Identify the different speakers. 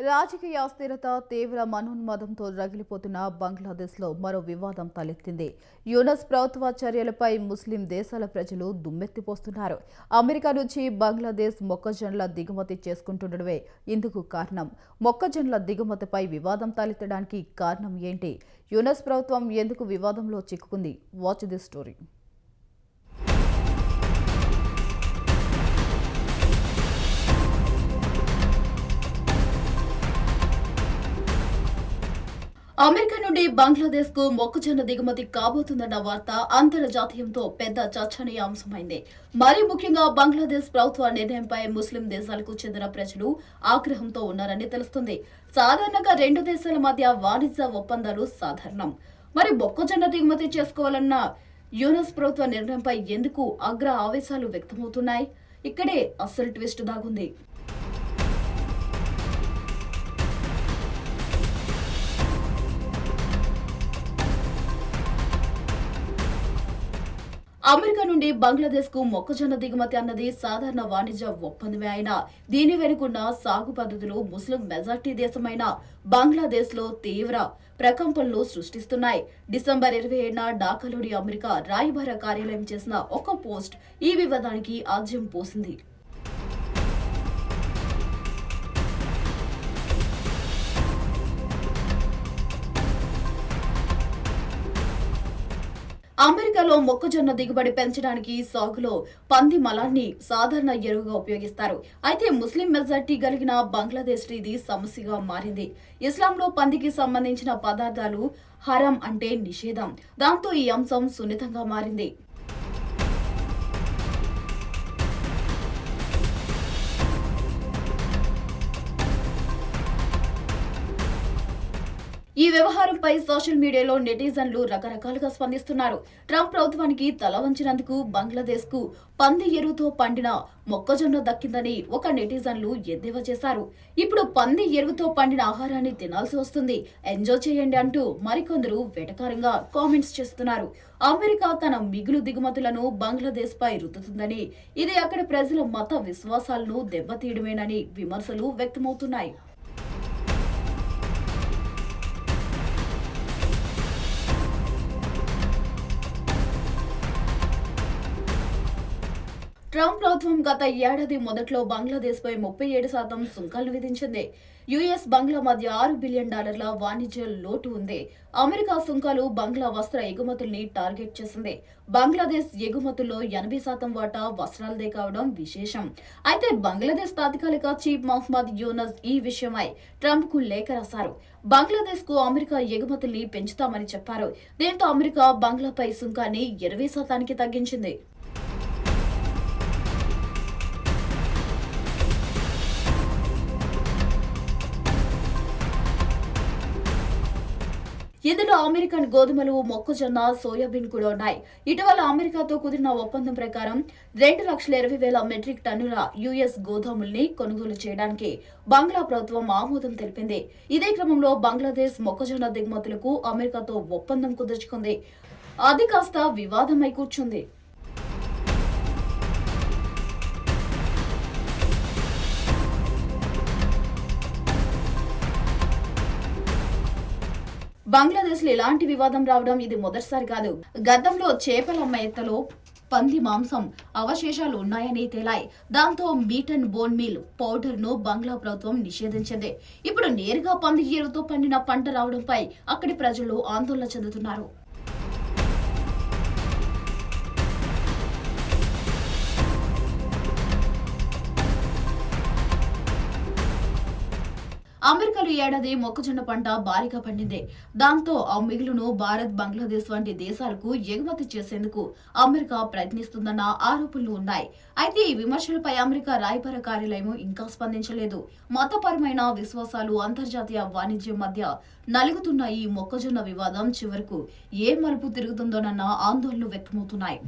Speaker 1: రాజకీయ అస్థిరత తీవ్ర మనోన్మాదంతో రగిలిపోతున్న బంగ్లాదేశ్లో మరో వివాదం తలెత్తింది. యూనస్ ప్రభుత్వ చర్యలపై ముస్లిం దేశాల ప్రజలు దుమ్మెత్తిపోస్తున్నారు. అమెరికా నుంచి బంగ్లాదేశ్ మొక్కజొన్నల దిగుమతి చేసుకుంటుండడమే ఇందుకు కారణం. మొక్కజొన్నల దిగుమతిపై వివాదం తలెత్తడానికి కారణం ఏంటి? యూనస్ ప్రభుత్వం ఎందుకు వివాదంలో చిక్కుకుంది? Watch this story. అమెరికా నుండి బంగ్లాదేశ్ కు మొక్కజొన్న దిగుమతి కాబోతుందన్న వార్త అంతర్జాతీయంతో పెద్ద చర్చనీయాంశమైంది. మరీ ముఖ్యంగా బంగ్లాదేశ్ ప్రభుత్వ నిర్ణయంపై ముస్లిం దేశాలకు చెందిన ప్రజలు ఆగ్రహంతో ఉన్నారని తెలుస్తుంది. సాధారణంగా రెండు దేశాల మధ్య వాణిజ్య ఒప్పందాలు సాధారణం. మరి మొక్కజొన్న దిగుమతి చేసుకోవాలన్న యూనస్ ప్రభుత్వ నిర్ణయంపై ఎందుకు అగ్ర ఆవేశాలు వ్యక్తమవుతున్నాయి? ఇక్కడే అసలు ట్విస్ట్ దాగుంది. అమెరికా నుండి బంగ్లాదేశ్ కు మొక్కజొన్న దిగుమతి అన్నది సాధారణ వాణిజ్య ఒప్పందమే అయినా దీని వెనుకున్న సాగు పద్ధతులు ముస్లిం మెజార్టీ దేశమైన బంగ్లాదేశ్ లో తీవ్ర ప్రకంపనలు సృష్టిస్తున్నాయి. డిసెంబర్ 27న ఢాకాలోని అమెరికా రాయబార కార్యాలయం చేసిన ఒక పోస్ట్ ఈ వివాదానికి ఆజ్యం పోసింది. అమెరికాలో మొక్కజొన్న దిగుబడి పెంచడానికి సాగులో పంది మలాన్ని సాధారణ ఎరువుగా ఉపయోగిస్తారు. అయితే ముస్లిం మెజార్టీ కలిగిన బంగ్లాదేశ్ ఇది సమస్యగా మారింది. ఇస్లాంలో పందికి సంబంధించిన పదార్థాలు హరాం అంటే నిషేధం. దాంతో ఈ అంశం సున్నితంగా మారింది. ఈ వ్యవహారంపై సోషల్ మీడియాలో నెటిజన్లు రకరకాలుగా స్పందిస్తున్నారు. ట్రంప్ ప్రభుత్వానికి తల వంచినందుకు బంగ్లాదేశ్ కు పంది ఎరువుతో పండిన మొక్కజొన్న దక్కిందని ఒక నెటిజన్లు ఎద్దేవా చేశారు. ఇప్పుడు పంది ఎరువుతో పండిన ఆహారాన్ని తినాల్సి వస్తుంది, ఎంజాయ్ చేయండి అంటూ మరికొందరు వెటకారంగా కామెంట్స్ చేస్తున్నారు. అమెరికా తన మిగులు దిగుమతులను బంగ్లాదేశ్ పై రుద్దుతుందని, ఇది అక్కడి ప్రజల మత విశ్వాసాలను దెబ్బతీయడమేనని విమర్శలు వ్యక్తమవుతున్నాయి. ట్రంప్ ప్రభుత్వం గత ఏడాది మొదట్లో బంగ్లాదేశ్ పై 37% సుంకాలను విధించింది. యుఎస్ బంగ్లా మధ్య $6 బిలియన్ వాణిజ్య లోటు ఉంది. అమెరికా సుంకాలు బంగ్లా వస్త్ర ఎగుమతుల్ని టార్గెట్ చేసింది. బంగ్లాదేశ్ ఎగుమతుల్లో 80% వాటా వస్త్రాలదే కావడం విశేషం. అయితే బంగ్లాదేశ్ తాత్కాలిక చీఫ్ మహ్మద్ యూనస్ ఈ విషయమై ట్రంప్ కు లేఖ రాశారు. బంగ్లాదేశ్ కు అమెరికా ఎగుమతుల్ని పెంచుతామని చెప్పారు. దీంతో అమెరికా బంగ్లాపై సుంకాన్ని 20%కి తగ్గించింది. ఇందులో అమెరికన్ గోధుమలు, మొక్కజొన్న, సోయాబీన్ కూడా ఉన్నాయి. ఇటీవల అమెరికాతో కుదిరిన ఒప్పందం ప్రకారం 2,20,000 మెట్రిక్ టన్నుల యుఎస్ గోధుమల్ని కొనుగోలు చేయడానికి బంగ్లా ప్రభుత్వం ఆమోదం తెలిపింది. ఇదే క్రమంలో బంగ్లాదేశ్ మొక్కజొన్న దిగుమతులకు అమెరికాతో ఒప్పందం కుదుర్చుకుంది. అది కాస్త వివాదమై కూర్చుంది. బంగ్లాదేశ్ లో ఇలాంటి వివాదం రావడం ఇది మొదటిసారి కాదు. గతంలో చేపల మేతలో పంది మాంసం అవశేషాలు ఉన్నాయని తేలాయి. దాంతో meet and bone meal powder ను బంగ్లా ప్రభుత్వం నిషేధించింది. ఇప్పుడు నేరుగా పంది ఎరువుతో పండిన పంట రావడంపై అక్కడి ప్రజలు ఆందోళన చెందుతున్నారు. అమెరికాలో ఏడాది మొక్కజొన్న పంట భారీగా పండింది. దాంతో ఆ మిగులును భారత్, బంగ్లాదేశ్ వంటి దేశాలకు ఎగుమతి చేసేందుకు అమెరికా ప్రయత్నిస్తుందన్న ఆరోపణలు ఉన్నాయి. అయితే ఈ విమర్శలపై అమెరికా రాయబార కార్యాలయం ఇంకా స్పందించలేదు. మతపరమైన విశ్వాసాలు, అంతర్జాతీయ వాణిజ్యం మధ్య నలుగుతున్న ఈ మొక్కజొన్న వివాదం చివరకు ఏ మలుపు తిరుగుతుందోనన్న ఆందోళనలు వ్యక్తమవుతున్నాయి.